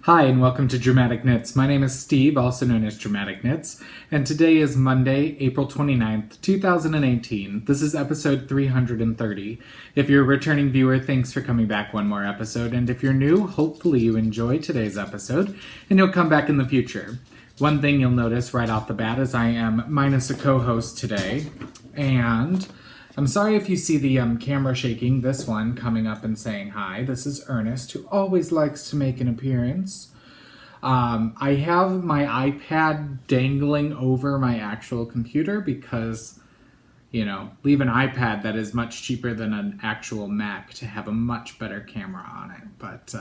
Hi and welcome to Dramatic Knits. My name is Steve, also known as Dramatic Knits, and today is Monday, April 29th, 2018. This is episode 330. If you're a returning viewer, thanks for coming back one more episode, and if you're new, hopefully you enjoy today's episode, and you'll come back in the future. One thing you'll notice right off the bat is I am minus a co-host today, and I'm sorry if you see the camera shaking, this one coming up and saying hi. This is Ernest, who always likes to make an appearance. I have my iPad dangling over my actual computer because, leave an iPad that is much cheaper than an actual Mac to have a much better camera on it. But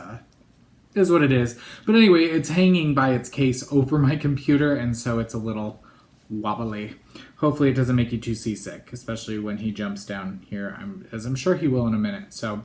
it is what it is. But anyway, it's hanging by its case over my computer, and so it's a little wobbly. Hopefully it doesn't make you too seasick, especially when he jumps down here, as I'm sure he will in a minute. So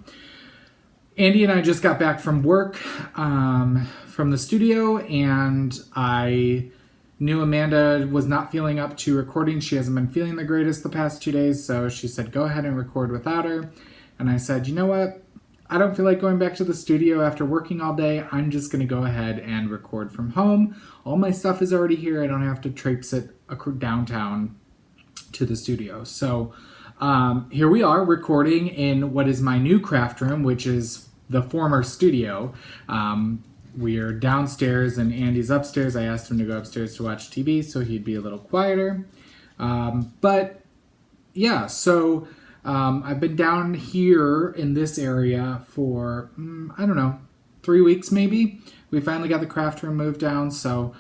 Andy and I just got back from work from the studio, and I knew Amanda was not feeling up to recording. She hasn't been feeling the greatest the past 2 days, so she said go ahead and record without her. And I said, you know what? I don't feel like going back to the studio after working all day. I'm just going to go ahead and record from home. All my stuff is already here. I don't have to traipse it downtown to the studio. So here we are recording in what is my new craft room, which is the former studio. We're downstairs and Andy's upstairs. I asked him to go upstairs to watch TV so he'd be a little quieter. But yeah, so I've been down here in this area for, 3 weeks maybe. We finally got the craft room moved down, so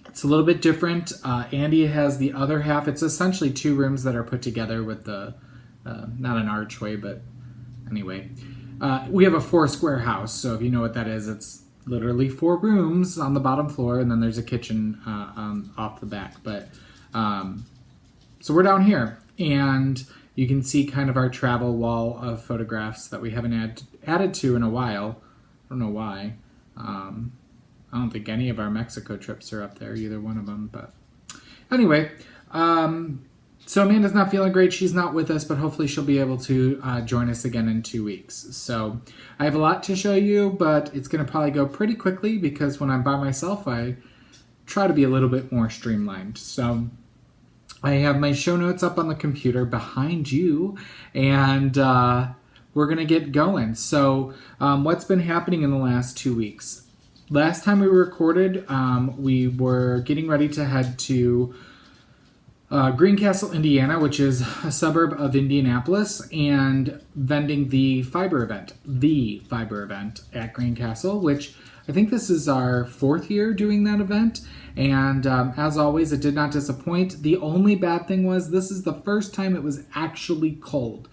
it's a little bit different. Andy has the other half. It's essentially two rooms that are put together with the, not an archway, but anyway. We have a 4-square house, so if you know what that is, it's literally 4 rooms on the bottom floor, and then there's a kitchen off the back. But so we're down here, and you can see kind of our travel wall of photographs that we haven't added to in a while. I don't know why. I don't think any of our Mexico trips are up there, either one of them. But anyway, so Amanda's not feeling great. She's not with us, but hopefully she'll be able to join us again in 2 weeks. So I have a lot to show you, but it's going to probably go pretty quickly because when I'm by myself, I try to be a little bit more streamlined. So I have my show notes up on the computer behind you, and we're going to get going. So what's been happening in the last 2 weeks? Last time we recorded, we were getting ready to head to Greencastle, Indiana, which is a suburb of Indianapolis, and Vending the fiber event at Greencastle, which I think this is our 4th year doing that event. And as always, it did not disappoint. The only bad thing was this is the first time it was actually cold.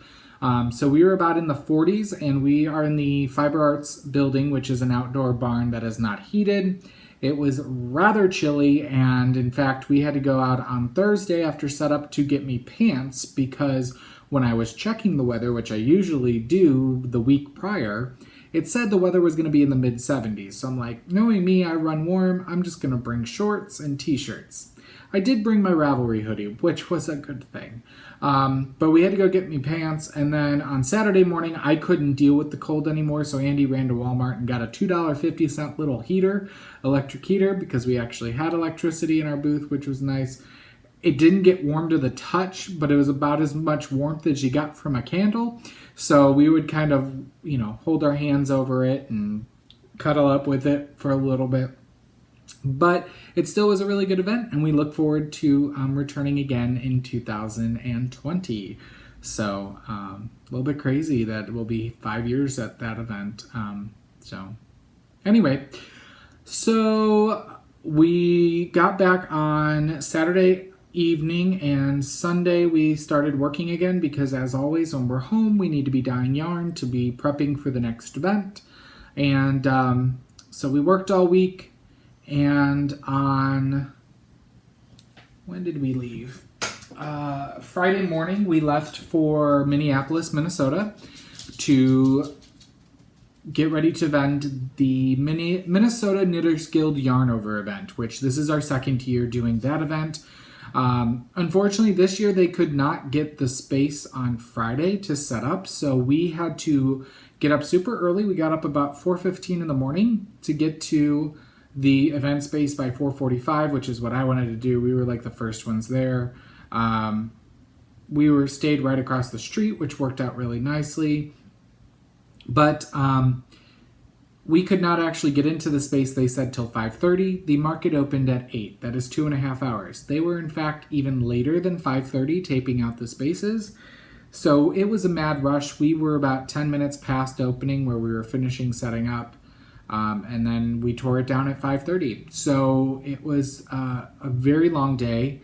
So we were about in the 40s, and we are in the Fiber Arts building, which is an outdoor barn that is not heated. It was rather chilly, and in fact, we had to go out on Thursday after setup to get me pants because when I was checking the weather, which I usually do the week prior, it said the weather was going to be in the mid-70s. So I'm like, knowing me, I run warm. I'm just going to bring shorts and t-shirts. I did bring my Ravelry hoodie, which was a good thing. But we had to go get me pants, and then on Saturday morning, I couldn't deal with the cold anymore, so Andy ran to Walmart and got a $2.50 little heater, electric heater, because we actually had electricity in our booth, which was nice. It didn't get warm to the touch, but it was about as much warmth as you got from a candle, so we would kind of, hold our hands over it and cuddle up with it for a little bit. But it still was a really good event, and we look forward to returning again in 2020. So a little bit crazy that it will be 5 years at that event. Anyway, so we got back on Saturday evening, and Sunday we started working again because, as always, when we're home, we need to be dyeing yarn to be prepping for the next event. And so we worked all week. And on, when did we leave? Friday morning, we left for Minneapolis, Minnesota to get ready to vend the Minnesota Knitters Guild Yarn Over event, which this is our 2nd year doing that event. Unfortunately, this year they could not get the space on Friday to set up, so we had to get up super early. We got up about 4:15 in the morning to get to the event space by 4:45, which is what I wanted to do. We were like the first ones there. We stayed right across the street, which worked out really nicely. But we could not actually get into the space, they said, till 5:30. The market opened at 8. That is 2.5 hours. They were, in fact, even later than 5:30 taping out the spaces. So it was a mad rush. We were about 10 minutes past opening where we were finishing setting up. And then we tore it down at 5:30. So it was a very long day.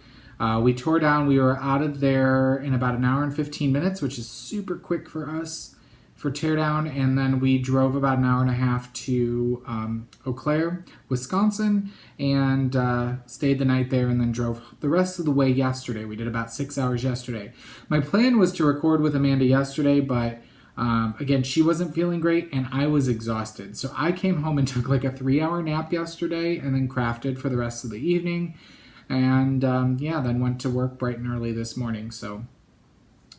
We tore down. We were out of there in about an hour and 15 minutes, which is super quick for us for teardown. And then we drove about an hour and a half to Eau Claire, Wisconsin, and stayed the night there and then drove the rest of the way yesterday. We did about 6 hours yesterday. My plan was to record with Amanda yesterday, but again, she wasn't feeling great and I was exhausted. So I came home and took like a 3-hour nap yesterday and then crafted for the rest of the evening. And then went to work bright and early this morning. So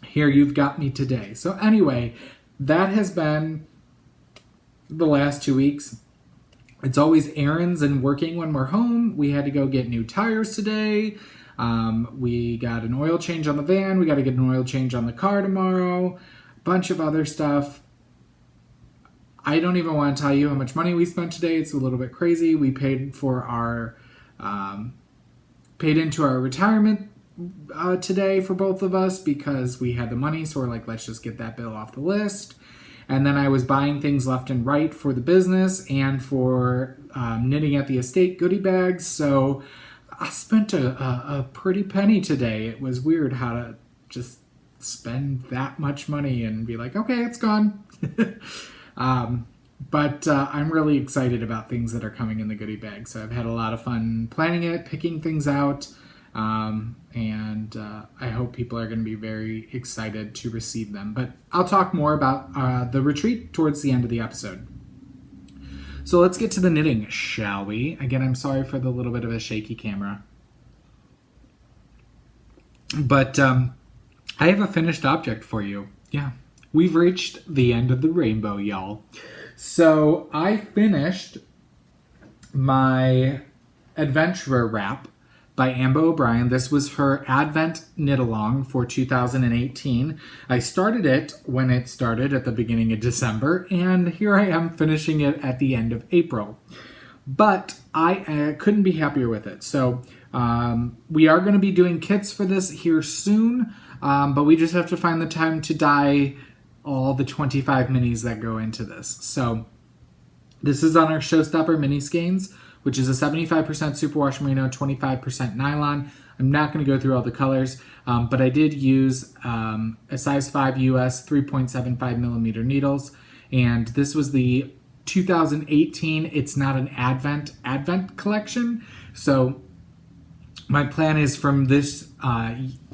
here you've got me today. So anyway, that has been the last 2 weeks. It's always errands and working when we're home. We had to go get new tires today. We got an oil change on the van. We got to get an oil change on the car tomorrow. Bunch of other stuff. I don't even want to tell you how much money we spent today. It's a little bit crazy. We paid for our paid into our retirement today for both of us because we had the money. So we're like, let's just get that bill off the list. And then I was buying things left and right for the business and for knitting at the estate goodie bags. So I spent a pretty penny today. It was weird how to just spend that much money and be like, okay, it's gone. But I'm really excited about things that are coming in the goodie bag. So I've had a lot of fun planning it, picking things out, and I hope people are going to be very excited to receive them. But I'll talk more about the retreat towards the end of the episode. So let's get to the knitting, shall we? Again, I'm sorry for the little bit of a shaky camera. But I have a finished object for you. Yeah, we've reached the end of the rainbow, y'all. So I finished my Adventurer wrap by Amber O'Brien. This was her Advent knit-along for 2018. I started it when it started at the beginning of December, and here I am finishing it at the end of April. But I couldn't be happier with it. So we are going to be doing kits for this here soon, but we just have to find the time to dye all the 25 minis that go into this. So this is on our Showstopper mini skeins, which is a 75% superwash merino, 25% nylon. I'm not going to go through all the colors, but I did use a size 5 US 3.75 millimeter needles, and this was the 2018. It's not an Advent collection, so my plan is from this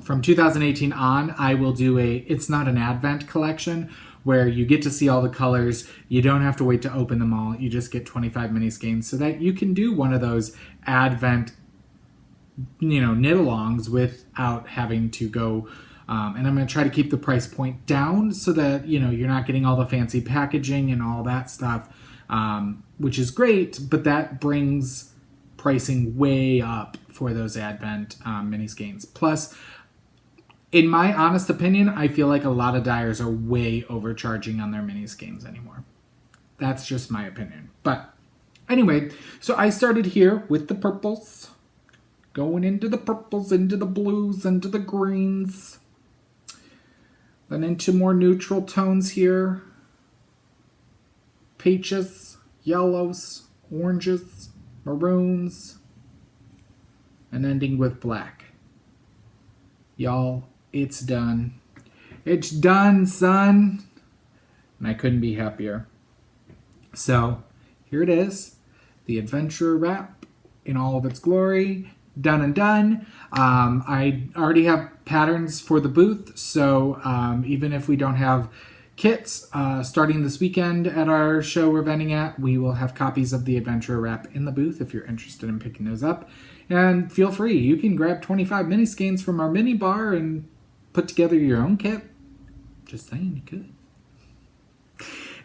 from 2018 on, I will do it's not an Advent collection where you get to see all the colors. You don't have to wait to open them all. You just get 25 mini skeins so that you can do one of those Advent, knit-alongs without having to go. And I'm going to try to keep the price point down so that, you're not getting all the fancy packaging and all that stuff, which is great, but that brings pricing way up for those Advent mini skeins. Plus, in my honest opinion, I feel like a lot of dyers are way overcharging on their mini skeins anymore. That's just my opinion. But anyway, so I started here with the purples, going into the purples, into the blues, into the greens, then into more neutral tones here. Peaches, yellows, oranges, maroons, and ending with black. Y'all, it's done. It's done, son. And I couldn't be happier. So, here it is. The Adventurer wrap in all of its glory. Done and done. I already have patterns for the booth. So, even if we don't have kits starting this weekend at our show we're vending at. We will have copies of the Adventurer wrap in the booth if you're interested in picking those up. And feel free, you can grab 25 mini skeins from our mini bar and put together your own kit. Just saying, you could.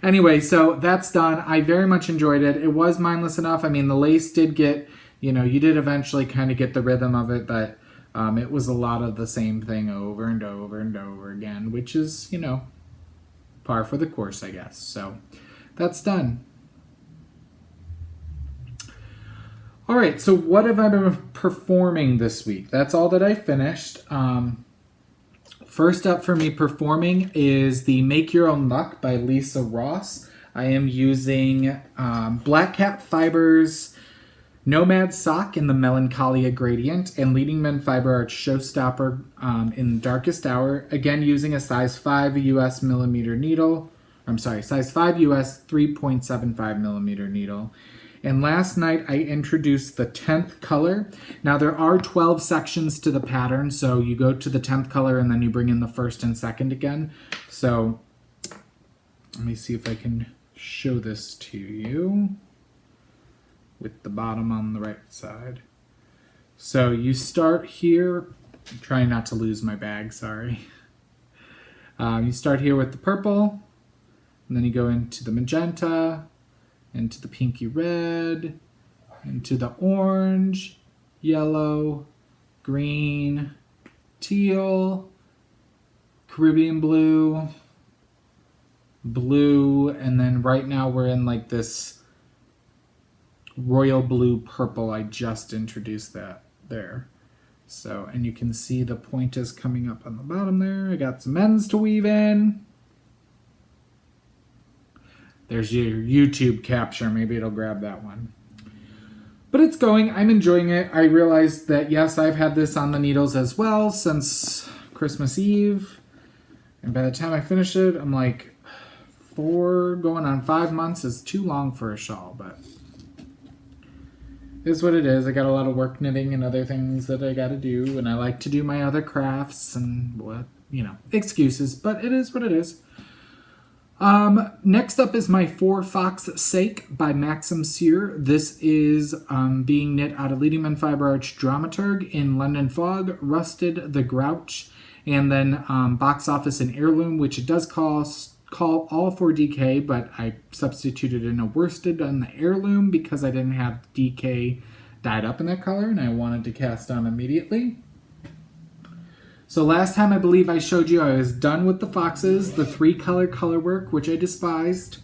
Anyway, so that's done. I very much enjoyed it. It was mindless enough. I mean, the lace did get, you did eventually kind of get the rhythm of it, but it was a lot of the same thing over and over and over again, which is, par for the course, I guess. So that's done. All right, so what have I been performing this week? That's all that I finished. First up for me performing is the Make Your Own Luck by Lisa Ross. I am using Black Cat Fibers Nomad Sock in the Melancholia Gradient and Leading Men Fiber Arch Showstopper in Darkest Hour. Again, using a size 5 US millimeter needle. Size 5 US 3.75 millimeter needle. And last night I introduced the 10th color. Now there are 12 sections to the pattern, so you go to the 10th color and then you bring in the first and second again. So let me see if I can show this to you with the bottom on the right side. So you start here. I'm trying not to lose my bag, sorry. You start here with the purple, and then you go into the magenta, into the pinky red, into the orange, yellow, green, teal, Caribbean blue, blue, and then right now we're in like this royal blue purple. I just introduced that there. So, and you can see the point is coming up on the bottom there. I got some ends to weave in. There's your YouTube capture. Maybe it'll grab that one. But it's going. I'm enjoying it. I realized that, yes, I've had this on the needles as well since Christmas Eve. And by the time I finish it, I'm like, 4 going on 5 months is too long for a shawl. But it is what it is. I got a lot of work knitting and other things that I got to do. And I like to do my other crafts and excuses. But it is what it is. Next up is my For Fox's Sake by Maxim Sear. This is being knit out of Leading Men Fiber Arch Dramaturg in London Fog, Rusted, The Grouch, and then Box Office and Heirloom, which it does call all for DK, but I substituted in a worsted on the Heirloom because I didn't have DK dyed up in that color and I wanted to cast on immediately. So last time I believe I showed you I was done with the foxes, the 3-color work, which I despised.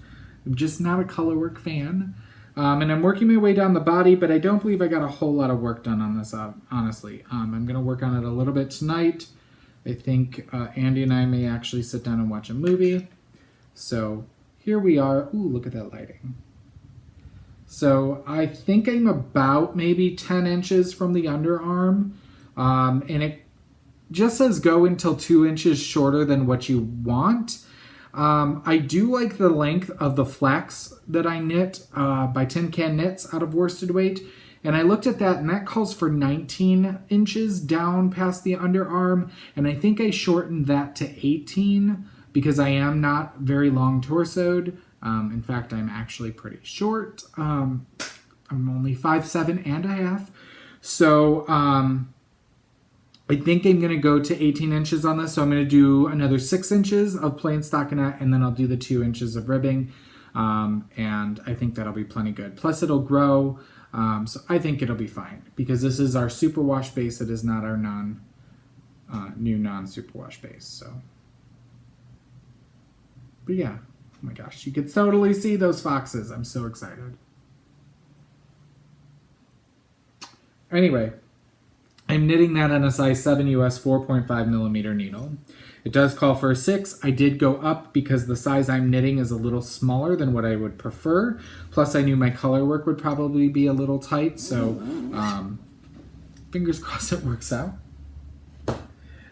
I'm just not a color work fan. And I'm working my way down the body, but I don't believe I got a whole lot of work done on this, honestly. I'm going to work on it a little bit tonight. I think Andy and I may actually sit down and watch a movie. So here we are. Ooh, look at that lighting. So I think I'm about maybe 10 inches from the underarm. And it just says go until 2 inches shorter than what you want. I do like the length of the flax that I knit by Tin Can Knits out of worsted weight. And I looked at that, and that calls for 19 inches down past the underarm. And I think I shortened that to 18 because I am not very long torsoed. In fact, I'm actually pretty short. I'm only 5'7.5". So I think I'm going to go to 18 inches on this. So I'm going to do another 6 inches of plain stockinette, and then I'll do the 2 inches of ribbing. And I think that'll be plenty good. Plus it'll grow. So I think it'll be fine because this is our superwash base. It is not our new non-superwash base. So, but yeah, oh my gosh, you could totally see those foxes. I'm so excited. Anyway, I'm knitting that on a size 7 US 4.5 millimeter needle. It does call for a 6. I did go up because the size I'm knitting is a little smaller than what I would prefer. Plus, I knew my color work would probably be a little tight, so fingers crossed it works out.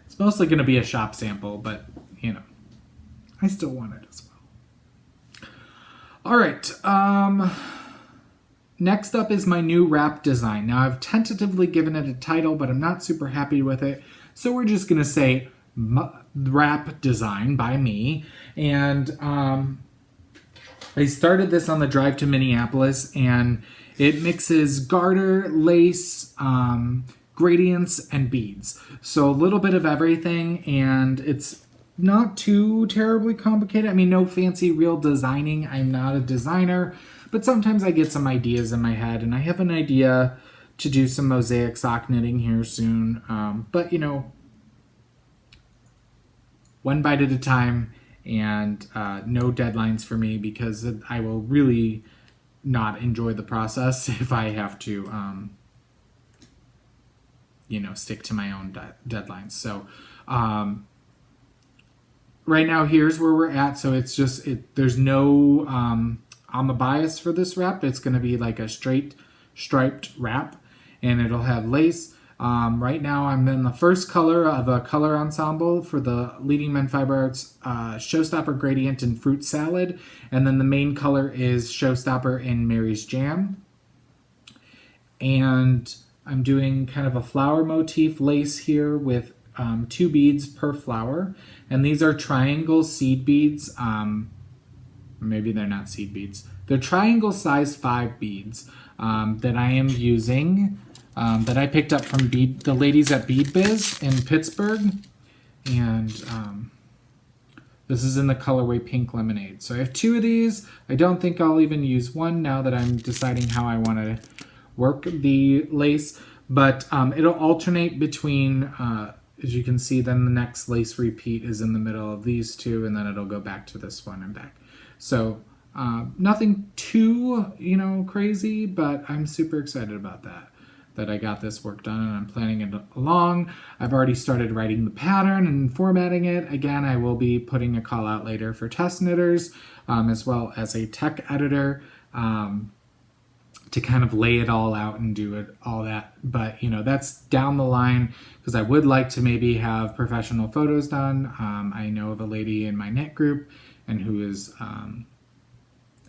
It's mostly going to be a shop sample, but, I still want it as well. All right. Next up is my new wrap design. Now, I've tentatively given it a title, but I'm not super happy with it, so we're just going to say wrap design by me. And I started this on the drive to Minneapolis, and it mixes garter, lace, gradients, and beads. So a little bit of everything, and it's not too terribly complicated. I mean, no fancy real designing. I'm not a designer, but sometimes I get some ideas in my head, and I have an idea to do some mosaic sock knitting here soon. But, you know, one bite at a time, and no deadlines for me, because I will really not enjoy the process if I have to, you know, stick to my own deadlines. So right now, here's where we're at. So it's just, there's no on the bias for this wrap. It's going to be like a straight striped wrap, and it'll have lace. Right now I'm in the first color of a color ensemble for the Leading Men Fiber Arts Showstopper Gradient and Fruit Salad. And then the main color is Showstopper in Mary's Jam. And I'm doing kind of a flower motif lace here with 2 beads per flower. And these are triangle seed beads. Maybe they're not seed beads. They're triangle size 5 beads that I am using. That I picked up from the ladies at Bead Biz in Pittsburgh. And this is in the colorway Pink Lemonade. So I have 2 of these. I don't think I'll even use one now that I'm deciding how I want to work the lace. But it'll alternate between, as you can see, then the next lace repeat is in the middle of these 2, and then it'll go back to this one and back. So nothing too, you know, crazy, but I'm super excited about that I got this work done, and I'm planning it along. I've already started writing the pattern and formatting it. Again, I will be putting a call out later for test knitters, as well as a tech editor, to kind of lay it all out and do it all that. But, you know, that's down the line, because I would like to maybe have professional photos done. I know of a lady in my knit group, and who is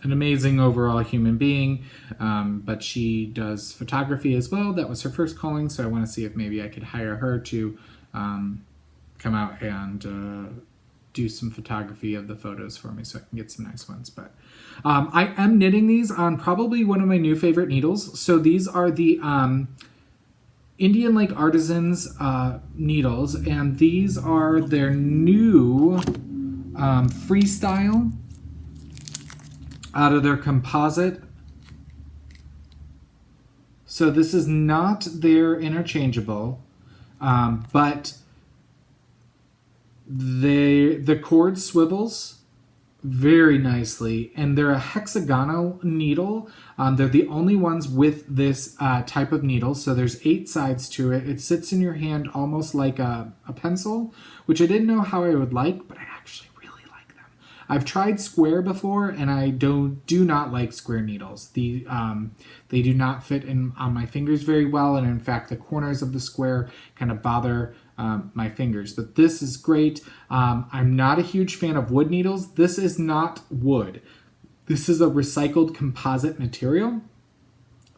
an amazing overall human being, but she does photography as well. That was her first calling, so I want to see if maybe I could hire her to come out and do some photography of the photos for me, so I can get some nice ones. But I am knitting these on probably one of my new favorite needles. So these are the Indian Lake Artisans needles, and these are their new freestyle out of their composite. So this is not their interchangeable, but the cord swivels very nicely, and they're a hexagonal needle. They're the only ones with this type of needle, so there's 8 sides to it. It sits in your hand almost like a pencil, which I didn't know how I would like, but I actually really like them. I've tried square before, and I do not like square needles. They do not fit on my fingers very well, and in fact the corners of the square kind of bother my fingers. But this is great. I'm not a huge fan of wood needles. This is not wood. This is a recycled composite material.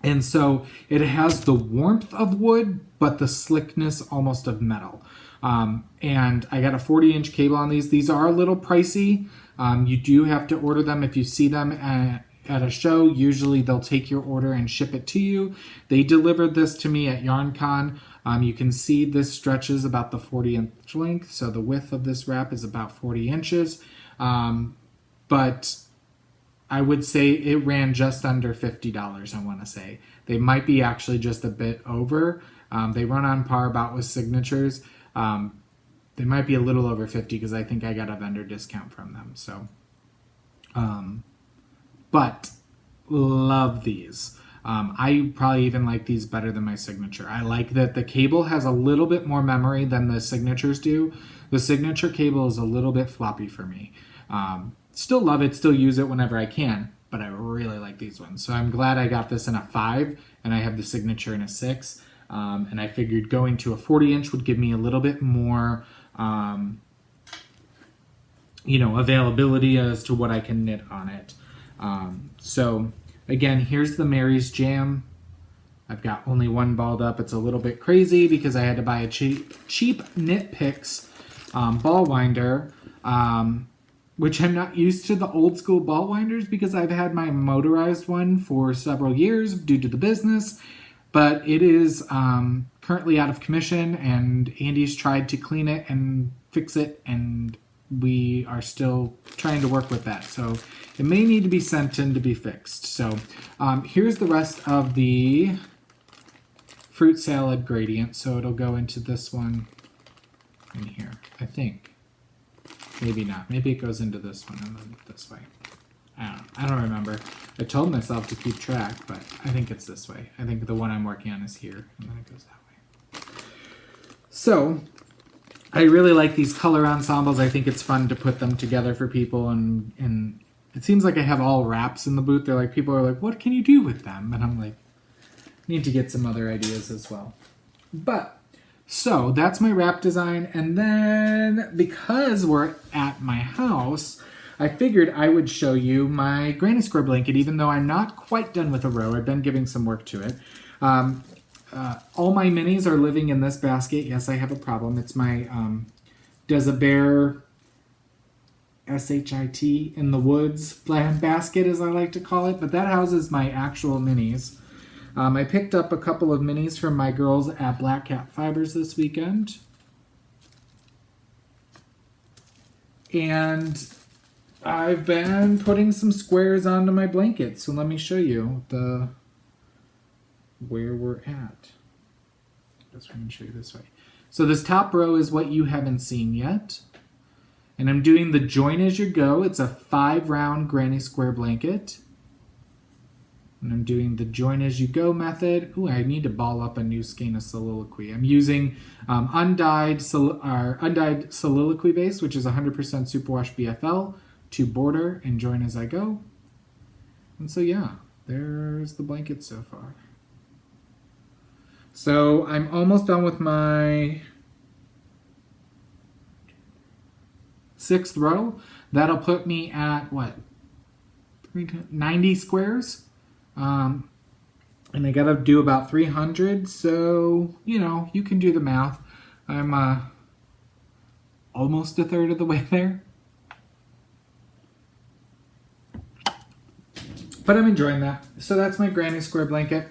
And so it has the warmth of wood, but the slickness almost of metal. And I got a 40-inch cable on these. These are a little pricey. You do have to order them if you see them at a show. Usually they'll take your order and ship it to you. They delivered this to me at YarnCon. You can see this stretches about the 40-inch length, so the width of this wrap is about 40 inches. But I would say it ran just under $50, I want to say. They might be actually just a bit over. They run on par about with signatures. They might be a little over 50 because I think I got a vendor discount from them. So, but love these. I probably even like these better than my signature. I like that the cable has a little bit more memory than the signatures do. The signature cable is a little bit floppy for me. Still love it, still use it whenever I can, but I really like these ones. So I'm glad I got this in a 5, and I have the signature in a 6. And I figured going to a 40-inch would give me a little bit more, availability as to what I can knit on it. So again, here's the Mary's Jam. I've got only one balled up. It's a little bit crazy because I had to buy a cheap Knit Picks ball winder, which I'm not used to the old school ball winders because I've had my motorized one for several years due to the business. But it is currently out of commission, and Andy's tried to clean it and fix it, and we are still trying to work with that. So it may need to be sent in to be fixed. So here's the rest of the fruit salad gradient. So it'll go into this one in here, I think. Maybe not. Maybe it goes into this one and then this way. I don't remember. I told myself to keep track, but I think it's this way. I think the one I'm working on is here, and then it goes that way. So I really like these color ensembles. I think it's fun to put them together for people, and it seems like I have all wraps in the booth. They're like, people are like, what can you do with them? And I'm like, need to get some other ideas as well. But so that's my wrap design, and then because we're at my house, I figured I would show you my granny square blanket, even though I'm not quite done with a row. I've been giving some work to it. All my minis are living in this basket. Yes, I have a problem. It's my Does a Bear SHIT in the woods basket, as I like to call it, but that houses my actual minis. I picked up a couple of minis from my girls at Black Cat Fibers this weekend. And I've been putting some squares onto my blanket. So let me show you where we're at. Just going to show you this way. So this top row is what you haven't seen yet. And I'm doing the join as you go. It's a 5-round granny square blanket. And I'm doing the join as you go method. Ooh, I need to ball up a new skein of soliloquy. I'm using undyed soliloquy base, which is 100% superwash BFL, to border and join as I go. And so yeah, there's the blanket so far. So I'm almost done with my 6th row. That'll put me at what? 90 squares. And I gotta do about 300, so you know, you can do the math. I'm almost a third of the way there. But I'm enjoying that. So that's my granny square blanket.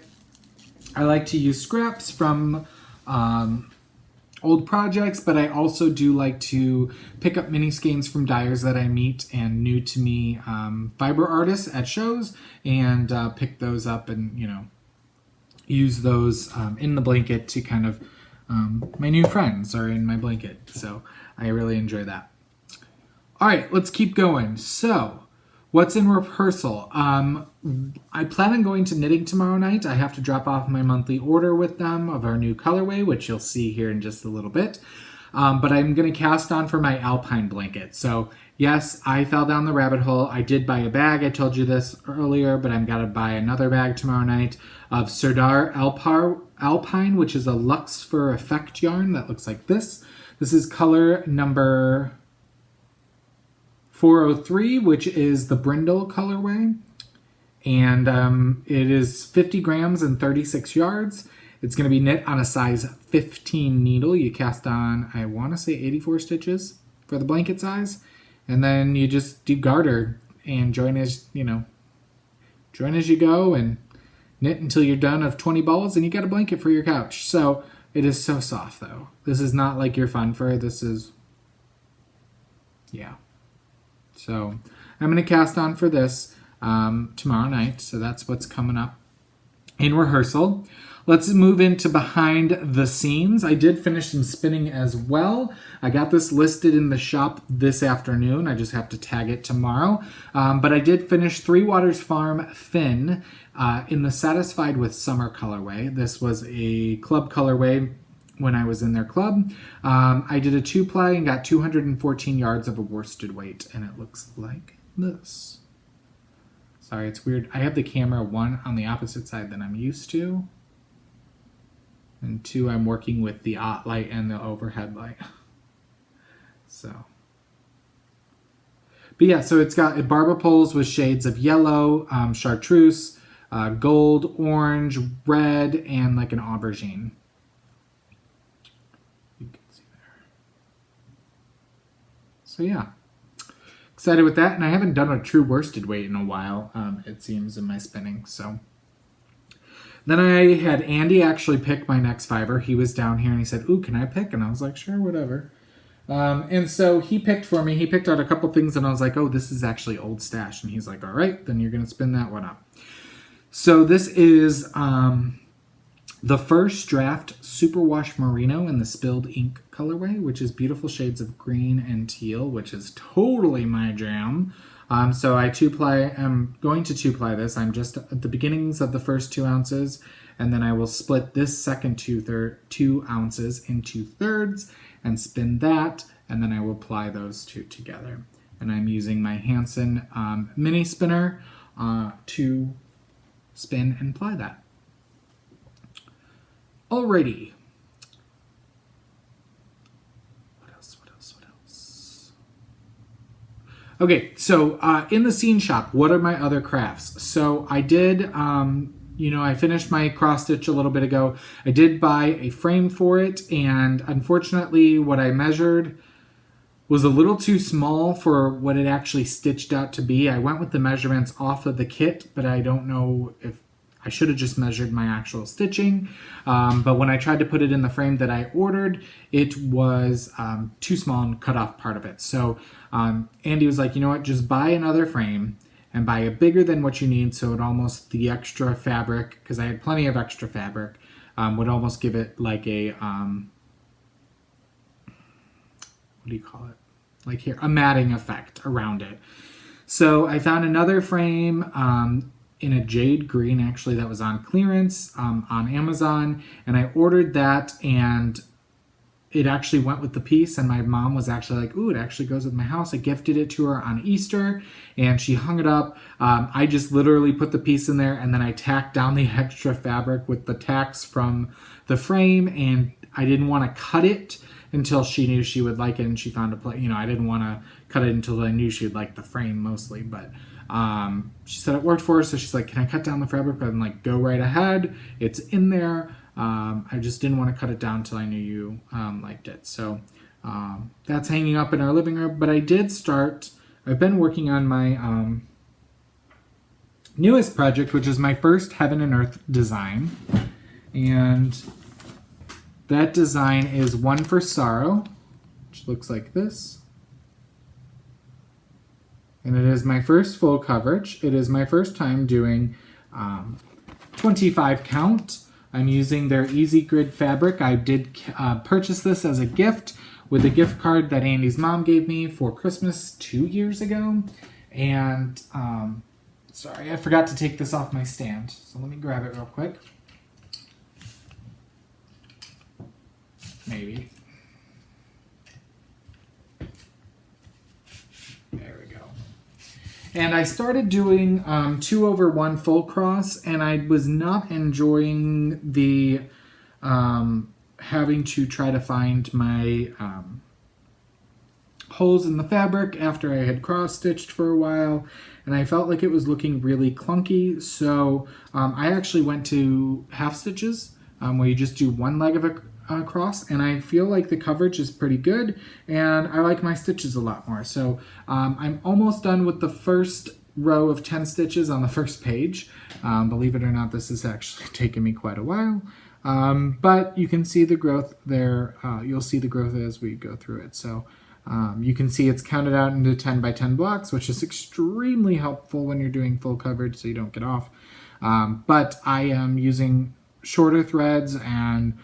I like to use scraps from old projects, but I also do like to pick up mini skeins from dyers that I meet and new to me fiber artists at shows, and pick those up and, you know, use those in the blanket to kind of my new friends are in my blanket. So I really enjoy that. All right, let's keep going. So what's in rehearsal? I plan on going to knitting tomorrow night. I have to drop off my monthly order with them of our new colorway, which you'll see here in just a little bit. But I'm going to cast on for my alpine blanket. So yes, I fell down the rabbit hole. I did buy a bag. I told you this earlier, but I'm going to buy another bag tomorrow night of Serdar Alpine, which is a Luxe Fur Effect yarn that looks like this. This is color number 403, which is the brindle colorway. And it is 50 grams and 36 yards. It's going to be knit on a size 15 needle. You cast on, I want to say 84 stitches for the blanket size. And then you just do garter and join as you go and knit until you're done of 20 balls and you got a blanket for your couch. So it is so soft though. This is not like your fun fur. This is, yeah. So I'm going to cast on for this tomorrow night. So that's what's coming up in rehearsal. Let's move into behind the scenes. I did finish some spinning as well. I got this listed in the shop this afternoon. I just have to tag it tomorrow. But I did finish Three Waters Farm Fin in the Satisfied with Summer colorway. This was a club colorway when I was in their club. I did a 2-ply and got 214 yards of a worsted weight, and it looks like this. Sorry, it's weird. I have the camera, 1, on the opposite side than I'm used to, and 2, I'm working with the OT light and the overhead light. So, but yeah, so it's got barber poles with shades of yellow, chartreuse, gold, orange, red, and like an aubergine. You can see there. So yeah, excited with that. And I haven't done a true worsted weight in a while, it seems, in my spinning. So then I had Andy actually pick my next fiber. He was down here and he said, "Ooh, can I pick?" And I was like, "Sure, whatever." And so he picked for me. He picked out a couple things and I was like, "Oh, this is actually Old Stash." And he's like, "All right, then you're going to spin that one up." So this is the first draft Superwash Merino in the Spilled Ink colorway, which is beautiful shades of green and teal, which is totally my jam. So I'm going to two-ply this. I'm just at the beginnings of the first 2 ounces, and then I will split this second 2 ounces into thirds and spin that, and then I will ply those two together. And I'm using my Hansen mini spinner to spin and ply that. Alrighty. What else? Okay, so in the scene shop, what are my other crafts? So I did, I finished my cross stitch a little bit ago. I did buy a frame for it, and unfortunately what I measured was a little too small for what it actually stitched out to be. I went with the measurements off of the kit, but I don't know if I should have just measured my actual stitching. But when I tried to put it in the frame that I ordered, it was too small and cut off part of it. So Andy was like, you know what, just buy another frame and buy a bigger than what you need, so it almost, the extra fabric, because I had plenty of extra fabric, would almost give it like a, what do you call it? Like here, a matting effect around it. So I found another frame in a jade green, actually, that was on clearance on Amazon, and I ordered that, and it actually went with the piece, and my mom was actually like, "Ooh, it actually goes with my house." I gifted it to her on Easter, and she hung it up. I just literally put the piece in there, and then I tacked down the extra fabric with the tacks from the frame, and I didn't want to cut it until she knew she would like it, and she found a place. I didn't want to cut it until I knew she'd like the frame mostly, but she said it worked for her, so she's like, "Can I cut down the fabric?" I'm like, "Go right ahead. It's in there." I just didn't want to cut it down until I knew you liked it. So that's hanging up in our living room. But I've been working on my newest project, which is my first Heaven and Earth design. And that design is One for Sorrow, which looks like this. And it is my first full coverage. It is my first time doing 25 count. I'm using their Easy Grid fabric. I did purchase this as a gift with a gift card that Andy's mom gave me for Christmas 2 years ago. And sorry, I forgot to take this off my stand. So let me grab it real quick. Maybe. There we go. And I started doing 2/1 full cross, and I was not enjoying the having to try to find my holes in the fabric after I had cross stitched for a while, and I felt like it was looking really clunky. So I actually went to half stitches, where you just do one leg of a cross, and I feel like the coverage is pretty good, and I like my stitches a lot more. So I'm almost done with the first row of 10 stitches on the first page. Believe it or not, this has actually taken me quite a while, but you can see the growth there. You'll see the growth as we go through it. So you can see it's counted out into 10 by 10 blocks, which is extremely helpful when you're doing full coverage so you don't get off. But I am using shorter threads and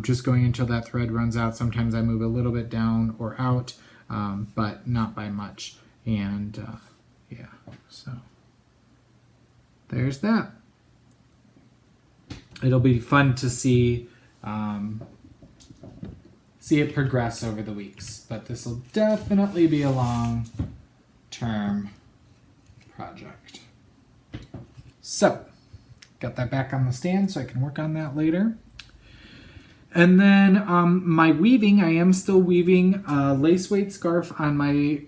just going until that thread runs out. Sometimes I move a little bit down or out, but not by much. And yeah, so there's that. It'll be fun to see it progress over the weeks, but this will definitely be a long-term project. So, got that back on the stand so I can work on that later. And then my weaving, I am still weaving a lace weight scarf on my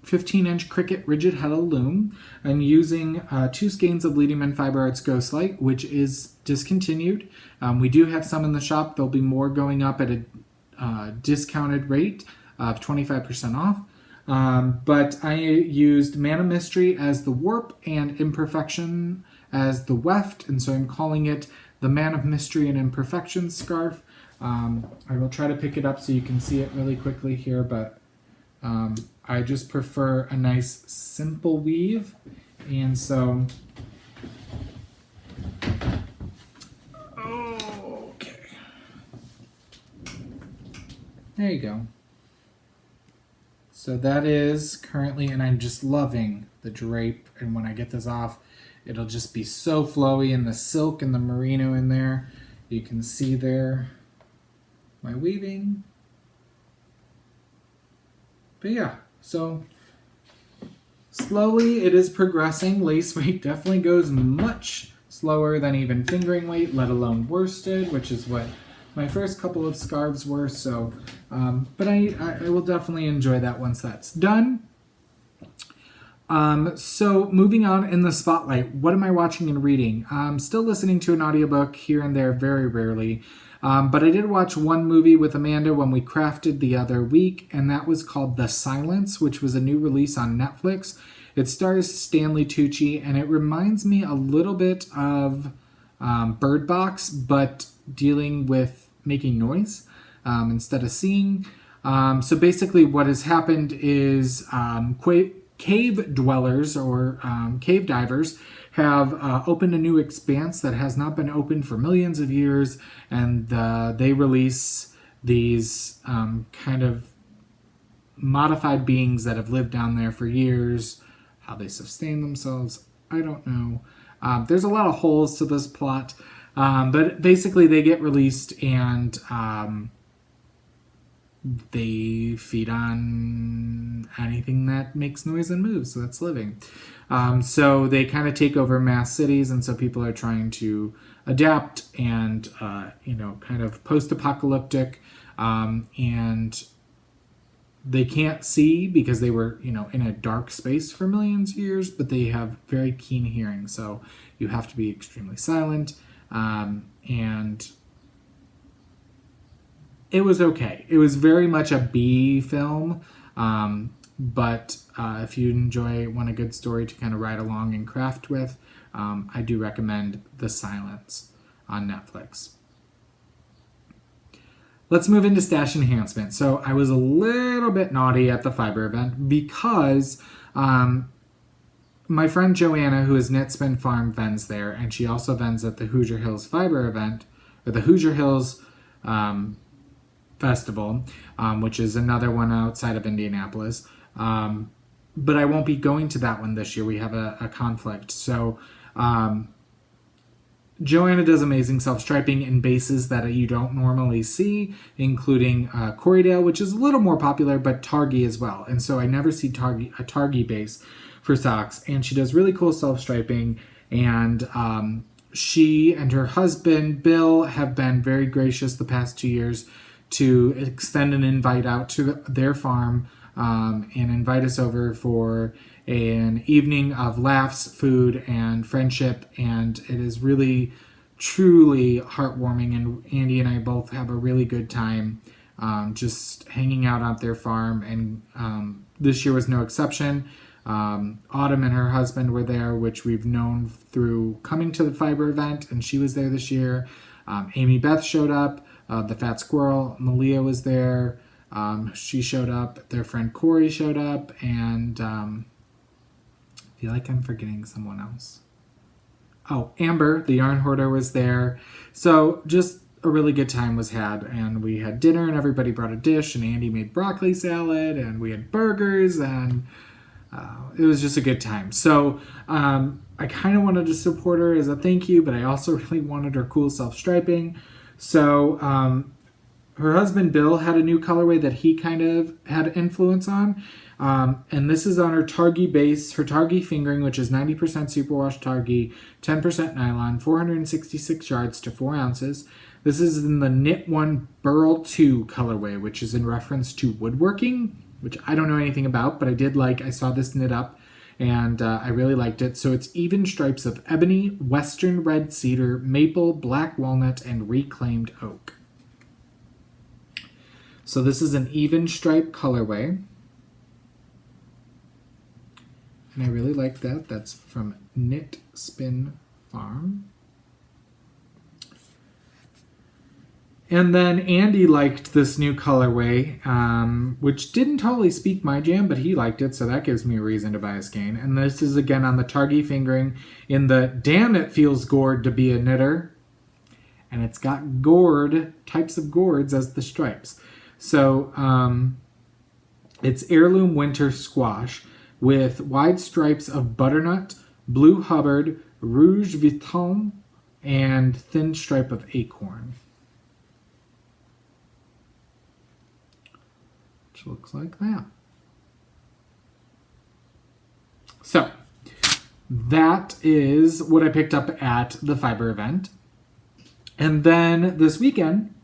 15-inch Cricut rigid heddle loom. I'm using 2 skeins of Leading Men Fiber Arts Ghost Light, which is discontinued. We do have some in the shop. There'll be more going up at a discounted rate of 25% off. But I used Man of Mystery as the warp and Imperfection as the weft, and so I'm calling it the Man of Mystery and Imperfection scarf. I will try to pick it up so you can see it really quickly here, but I just prefer a nice simple weave, and so okay, there you go. So that is currently, and I'm just loving the drape, and when I get this off, it'll just be so flowy, and the silk and the merino in there, you can see there my weaving. But yeah, so slowly it is progressing. Lace weight definitely goes much slower than even fingering weight, let alone worsted, which is what my first couple of scarves were. So, but I will definitely enjoy that once that's done. So moving on in the spotlight, what am I watching and reading? I'm still listening to an audiobook here and there, very rarely. But I did watch one movie with Amanda when we crafted the other week, and that was called The Silence, which was a new release on Netflix. It stars Stanley Tucci, and it reminds me a little bit of Bird Box, but dealing with making noise instead of seeing. So basically what has happened is cave dwellers or cave divers have opened a new expanse that has not been opened for millions of years, and they release these kind of modified beings that have lived down there for years. How they sustain themselves, I don't know. There's a lot of holes to this plot, but basically they get released and they feed on anything that makes noise and moves, so that's living. So they kind of take over mass cities, and so people are trying to adapt and, kind of post-apocalyptic, and they can't see because they were, in a dark space for millions of years, but they have very keen hearing, so you have to be extremely silent, and it was okay. It was very much a B film, but if you want a good story to kind of ride along and craft with, I do recommend The Silence on Netflix. Let's move into stash enhancement. So I was a little bit naughty at the fiber event because my friend Joanna, who is Knit Spin Farm, vends there, and she also vends at the Hoosier Hills Fiber event, or the Hoosier Hills Festival, which is another one outside of Indianapolis. But I won't be going to that one this year. We have a conflict. So Joanna does amazing self-striping in bases that you don't normally see, including Corriedale, which is a little more popular, but Targhee as well. And so I never see a Targhee base for socks. And she does really cool self-striping. And she and her husband, Bill, have been very gracious the past 2 years to extend an invite out to their farm and invite us over for an evening of laughs, food, and friendship. And it is really, truly heartwarming. And Andy and I both have a really good time just hanging out at their farm. And this year was no exception. Autumn and her husband were there, which we've known through coming to the fiber event, and she was there this year. Amy Beth showed up. The Fat Squirrel, Malia, was there. She showed up. Their friend Corey showed up. And I feel like I'm forgetting someone else. Oh, Amber, the yarn hoarder, was there. So just a really good time was had. And we had dinner, and everybody brought a dish. And Andy made broccoli salad. And we had burgers. And it was just a good time. So I kind of wanted to support her as a thank you. But I also really wanted her cool self-striping. So her husband, Bill, had a new colorway that he kind of had influence on. And this is on her Targhee base, her Targhee fingering, which is 90% superwash Targhee, 10% nylon, 466 yards to 4 ounces. This is in the Knit 1 Burl 2 colorway, which is in reference to woodworking, which I don't know anything about, but I saw this knit up, and I really liked it. So it's even stripes of ebony, western red cedar, maple, black walnut, and reclaimed oak. So this is an even stripe colorway. and I really like that. That's from Knit Spin Farm. And then Andy liked this new colorway, which didn't totally speak my jam, but he liked it, so that gives me a reason to buy a skein. And this is again on the Targhee fingering in the Damn It Feels Gourd to Be a Knitter. And it's got gourd, types of gourds as the stripes. So it's Heirloom Winter Squash with wide stripes of butternut, blue Hubbard, rouge Vuitton, and thin stripe of acorn. Which looks like that. So that is what I picked up at the fiber event. And then this weekend,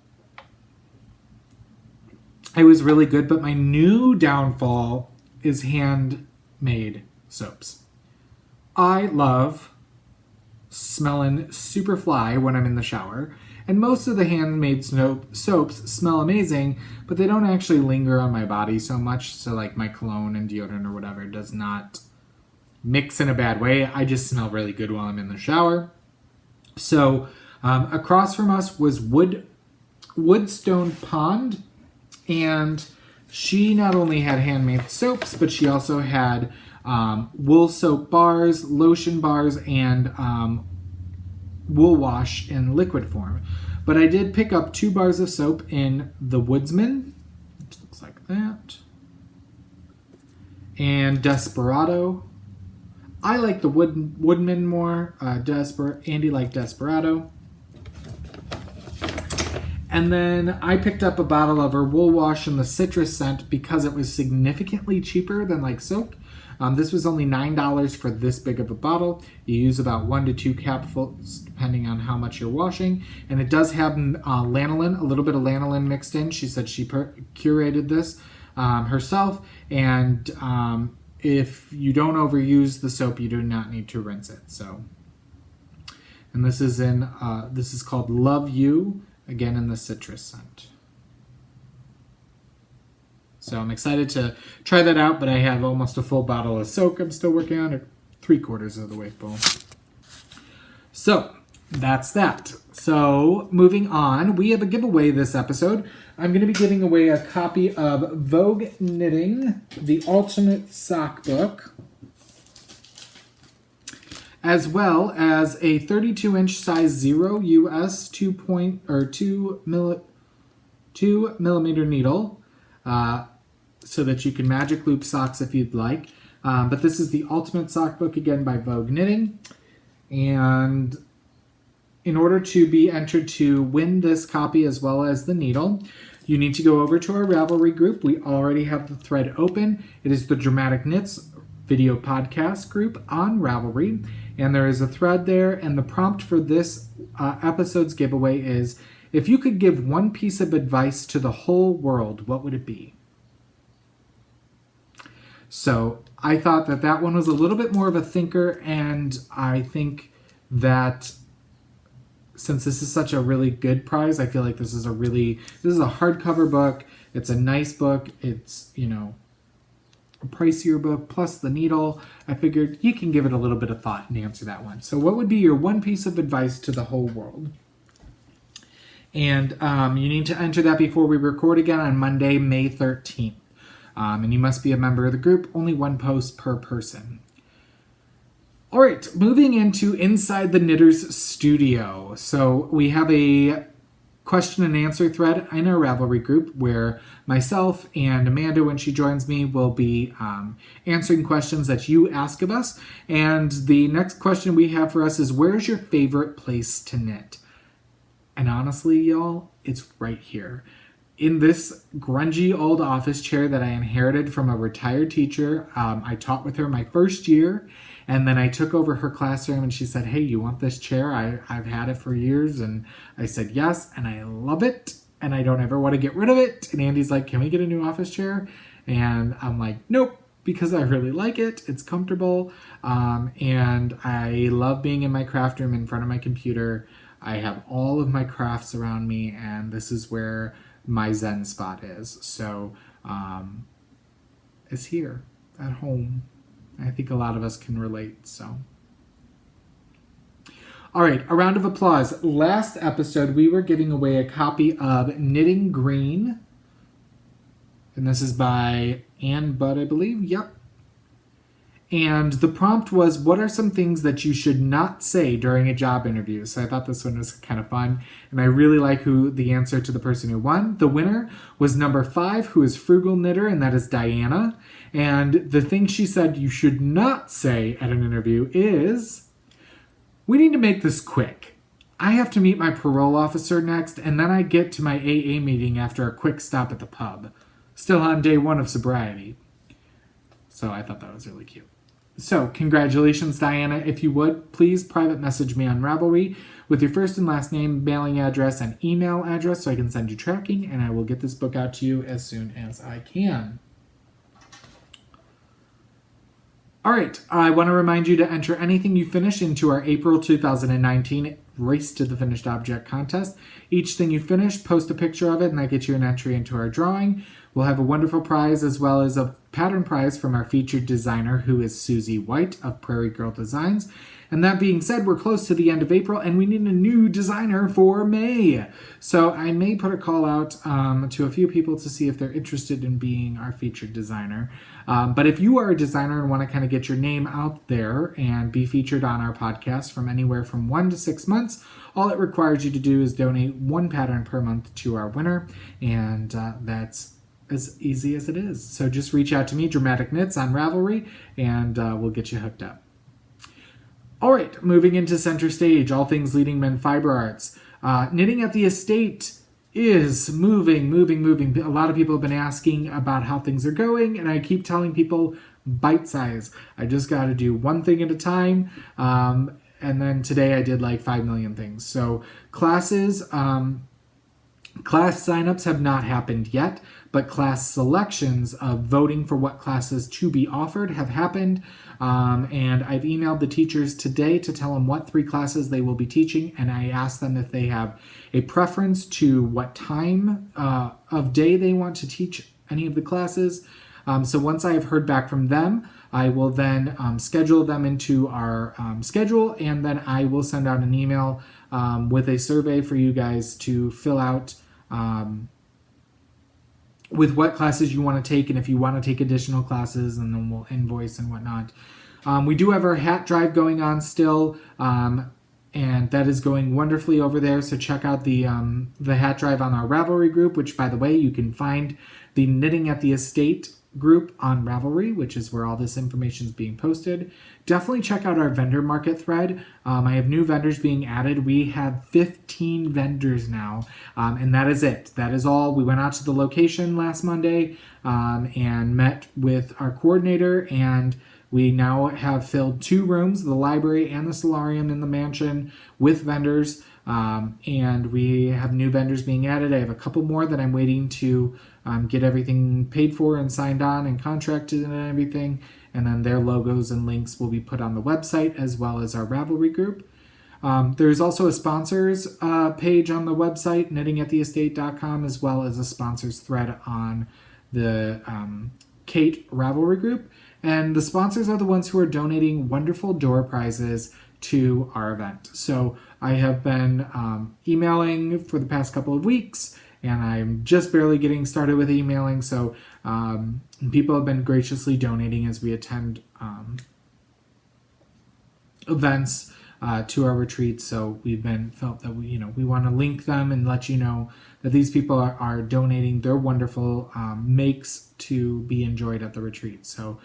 it was really good, but my new downfall is handmade soaps. I love smelling super fly when I'm in the shower, and most of the handmade soaps smell amazing, but they don't actually linger on my body so much, so like my cologne and deodorant or whatever does not mix in a bad way. I just smell really good while I'm in the shower. So across from us was Woodstone Pond, and she not only had handmade soaps, but she also had wool soap bars, lotion bars, and wool wash in liquid form. But I did pick up 2 bars of soap in the Woodsman, which looks like that, and Desperado. I like the Woodman more. Andy liked Desperado. And then I picked up a bottle of her wool wash in the citrus scent because it was significantly cheaper than like soap. This was only $9 for this big of a bottle. You use about 1 to 2 capfuls depending on how much you're washing. And it does have lanolin, a little bit of lanolin mixed in. She said she curated this herself. And if you don't overuse the soap, you do not need to rinse it. So, and this is called Love You, again in the citrus scent. So I'm excited to try that out, but I have almost a full bottle of soap I'm still working on, or 3/4 of the way full. So that's that. So moving on, we have a giveaway this episode. I'm going to be giving away a copy of Vogue Knitting, the Ultimate Sock Book, as well as a 32-inch size 0 US 2 millimeter needle, so that you can magic loop socks if you'd like. But this is the Ultimate Sock Book, again, by Vogue Knitting. And in order to be entered to win this copy as well as the needle, you need to go over to our Ravelry group. We already have the thread open. It is the Dramatic Knits video podcast group on Ravelry. And there is a thread there. And the prompt for this episode's giveaway is, if you could give one piece of advice to the whole world, what would it be? So I thought that one was a little bit more of a thinker, and I think that since this is such a really good prize, I feel like this is a hardcover book. It's a nice book. It's, a pricier book plus the needle. I figured you can give it a little bit of thought and answer that one. So what would be your one piece of advice to the whole world? And you need to enter that before we record again on Monday, May 13th. And you must be a member of the group. Only 1 post per person. All right, moving into Inside the Knitter's Studio. So we have a question and answer thread in our Ravelry group where myself and Amanda, when she joins me, will be answering questions that you ask of us. And the next question we have for us is, where's your favorite place to knit? And honestly, y'all, it's right here. In this grungy old office chair that I inherited from a retired teacher. I taught with her my first year, and then I took over her classroom, and she said, hey, you want this chair? I've had it for years. And I said, yes, and I love it, and I don't ever want to get rid of it. And Andy's like, can we get a new office chair? And I'm like, nope, because I really like it. It's comfortable, and I love being in my craft room in front of my computer. I have all of my crafts around me, and this is where my Zen spot is. So it's here at home. I think a lot of us can relate, so. All right, a round of applause. Last episode, we were giving away a copy of Knitting Green. And this is by Ann Budd, I believe. Yep. And the prompt was, what are some things that you should not say during a job interview? So I thought this one was kind of fun. And I really like who the answer to the person who won. The winner was number 5, who is Frugal Knitter, and that is Diana. And the thing she said you should not say at an interview is, we need to make this quick. I have to meet my parole officer next, and then I get to my AA meeting after a quick stop at the pub. Still on day 1 of sobriety. So I thought that was really cute. So, congratulations, Diana. If you would, please private message me on Ravelry with your first and last name, mailing address, and email address so I can send you tracking, and I will get this book out to you as soon as I can. All right, I want to remind you to enter anything you finish into our April 2019 Race to the Finished Object contest. Each thing you finish, post a picture of it, and that gets you an entry into our drawing. We'll have a wonderful prize as well as a pattern prize from our featured designer, who is Susie White of Prairie Girl Designs. And that being said, we're close to the end of April, and we need a new designer for May. So I may put a call out to a few people to see if they're interested in being our featured designer. But if you are a designer and want to kind of get your name out there and be featured on our podcast from anywhere from 1 to 6 months, all it requires you to do is donate 1 pattern per month to our winner, and that's as easy as it is. So just reach out to me, Dramatic Knits, on Ravelry, and we'll get you hooked up. All right, moving into center stage, all things Leading Men Fiber Arts. Knitting at the Estate is moving. A lot of people have been asking about how things are going, and I keep telling people bite size. I just got to do one thing at a time. And then today I did like 5 million things. So classes, class signups have not happened yet, but class selections of voting for what classes to be offered have happened. And I've emailed the teachers today to tell them what 3 classes they will be teaching, and I asked them if they have a preference to what time of day they want to teach any of the classes. So once I have heard back from them, I will then schedule them into our schedule, and then I will send out an email with a survey for you guys to fill out with what classes you want to take, and if you want to take additional classes, and then we'll invoice and whatnot. We do have our hat drive going on still, and that is going wonderfully over there. So check out the hat drive on our Ravelry group, which, by the way, you can find the Knitting at the Estate group on Ravelry, which is where all this information is being posted. Definitely check out our vendor market thread. I have new vendors being added. We have 15 vendors now, and that is it. That is all. We went out to the location last Monday and met with our coordinator, and we now have filled 2 rooms, the library and the solarium in the mansion, with vendors, and we have new vendors being added. I have a couple more that I'm waiting to get everything paid for and signed on and contracted and everything, and then their logos and links will be put on the website as well as our Ravelry group. There's also a sponsors page on the website, knittingattheestate.com, as well as a sponsors thread on the Kate Ravelry group. And the sponsors are the ones who are donating wonderful door prizes to our event. So I have been emailing for the past couple of weeks, and I'm just barely getting started with emailing. So people have been graciously donating as we attend events to our retreats. So we've felt that we want to link them and let you know that these people are donating their wonderful makes to be enjoyed at the retreat. So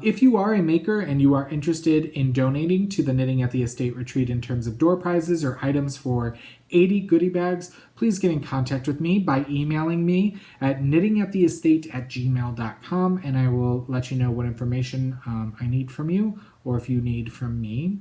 if you are a maker and you are interested in donating to the Knitting at the Estate retreat in terms of door prizes or items for 80 goodie bags, please get in contact with me by emailing me at knittingattheestate@gmail.com, and I will let you know what information I need from you or if you need from me.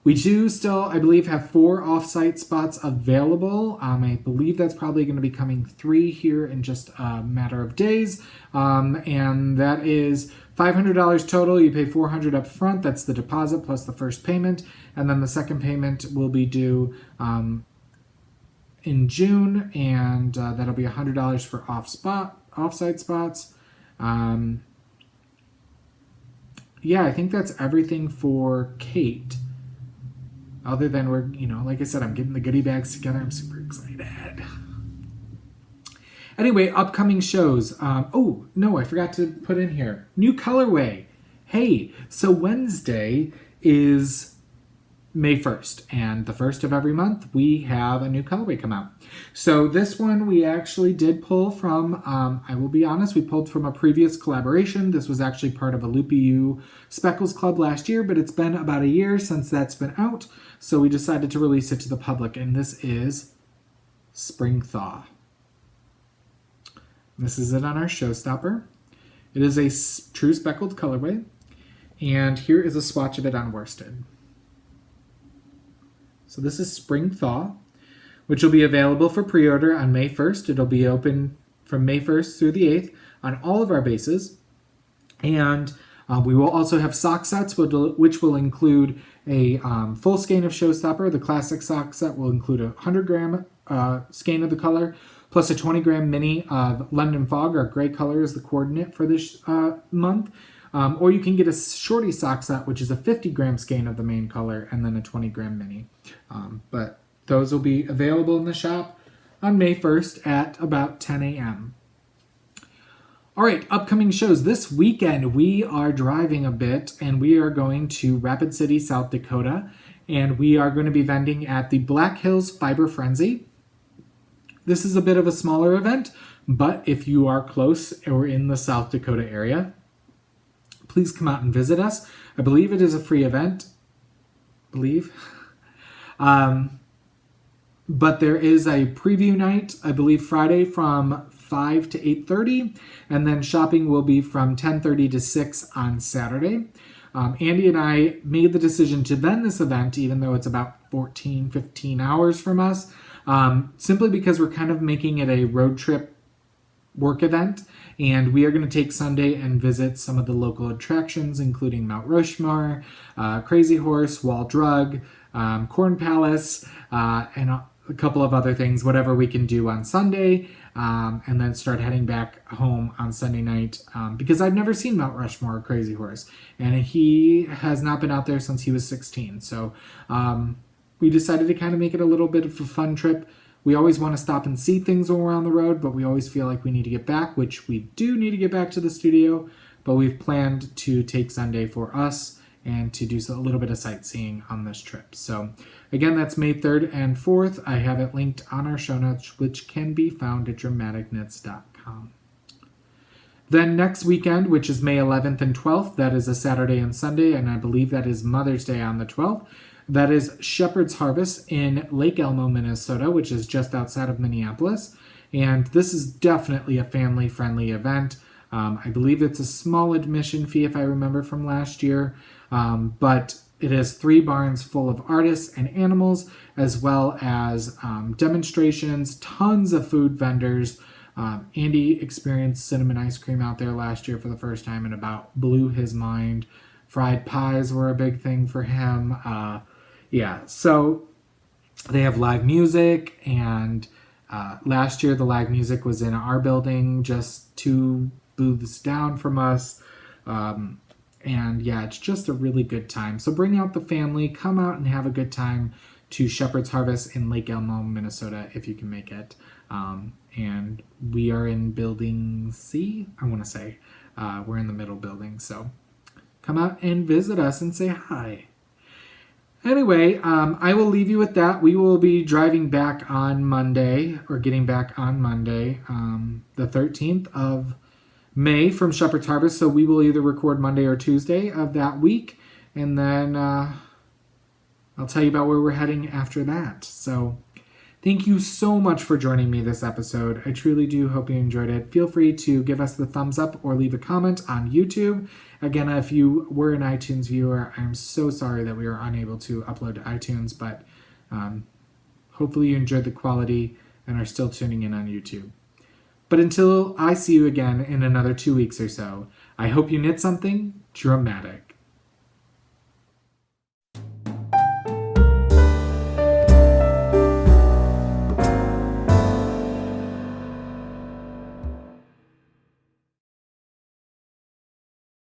We do still, I believe, have 4 off-site spots available. I believe that's probably going to be coming 3 here in just a matter of days. And that is $500 total. You pay $400 up front. That's the deposit plus the first payment. And then the second payment will be due in June, and that'll be $100 for off-site spots. yeah, I think that's everything for Kate. Other than we're, like I said, I'm getting the goodie bags together. I'm super excited. Anyway, upcoming shows. Oh, no, I forgot to put in here. New colorway. Hey, so Wednesday is May 1st, and the first of every month, we have a new colorway come out. So this one we actually did pull from, I will be honest, we pulled from a previous collaboration. This was actually part of a Loopy U Speckles Club last year, but it's been about a year since that's been out, so we decided to release it to the public, and this is Spring Thaw. This is it on our showstopper. It is a true speckled colorway, and here is a swatch of it on worsted. So this is Spring Thaw, which will be available for pre-order on May 1st. It'll be open from May 1st through the 8th on all of our bases. And we will also have sock sets, which will include a full skein of Showstopper. The classic sock set will include a 100-gram skein of the color, plus a 20-gram mini of London Fog. Our gray color is the coordinate for this month. Or you can get a shorty sock set, which is a 50-gram skein of the main color, and then a 20-gram mini. But those will be available in the shop on May 1st at about 10 a.m. All right, upcoming shows. This weekend, we are driving a bit, and we are going to Rapid City, South Dakota, and we are going to be vending at the Black Hills Fiber Frenzy. This is a bit of a smaller event, but if you are close or in the South Dakota area, please come out and visit us. I believe it is a free event. But there is a preview night, I believe Friday from 5 to 8:30, and then shopping will be from 10:30 to 6 on Saturday. Andy and I made the decision to vend this event, even though it's about 15 hours from us, simply because we're kind of making it a road trip work event, and we are going to take Sunday and visit some of the local attractions, including Mount Rushmore, Crazy Horse, Wall Drug, Corn Palace, and a couple of other things, whatever we can do on Sunday, and then start heading back home on Sunday night, because I've never seen Mount Rushmore or Crazy Horse, and he has not been out there since he was 16. So we decided to kind of make it a little bit of a fun trip. We always want to stop and see things when we're on the road, but we always feel like we need to get back, which we do need to get back to the studio, but we've planned to take Sunday for us and to do a little bit of sightseeing on this trip. So again, that's May 3rd and 4th. I have it linked on our show notes, which can be found at dramaticknits.com. Then next weekend, which is May 11th and 12th, that is a Saturday and Sunday, and I believe that is Mother's Day on the 12th. That is Shepherd's Harvest in Lake Elmo, Minnesota, which is just outside of Minneapolis. And this is definitely a family-friendly event. I believe it's a small admission fee, if I remember from last year. But it has 3 barns full of artists and animals, as well as demonstrations, tons of food vendors. Andy experienced cinnamon ice cream out there last year for the first time and about blew his mind. Fried pies were a big thing for him. So they have live music, and last year the live music was in our building, just 2 booths down from us. It's just a really good time. So bring out the family, come out and have a good time to Shepherd's Harvest in Lake Elmo, Minnesota, if you can make it. And we are in building C, I want to say. We're in the middle building, so come out and visit us and say hi. Anyway, I will leave you with that. We will be driving back on Monday, or getting back on Monday, the 13th of May from Shepherd's Harvest. So we will either record Monday or Tuesday of that week, and then I'll tell you about where we're heading after that. So thank you so much for joining me this episode. I truly do hope you enjoyed it. Feel free to give us the thumbs up or leave a comment on YouTube. Again, if you were an iTunes viewer, I'm so sorry that we were unable to upload to iTunes, but hopefully you enjoyed the quality and are still tuning in on YouTube. But until I see you again in another 2 weeks or so, I hope you knit something dramatic.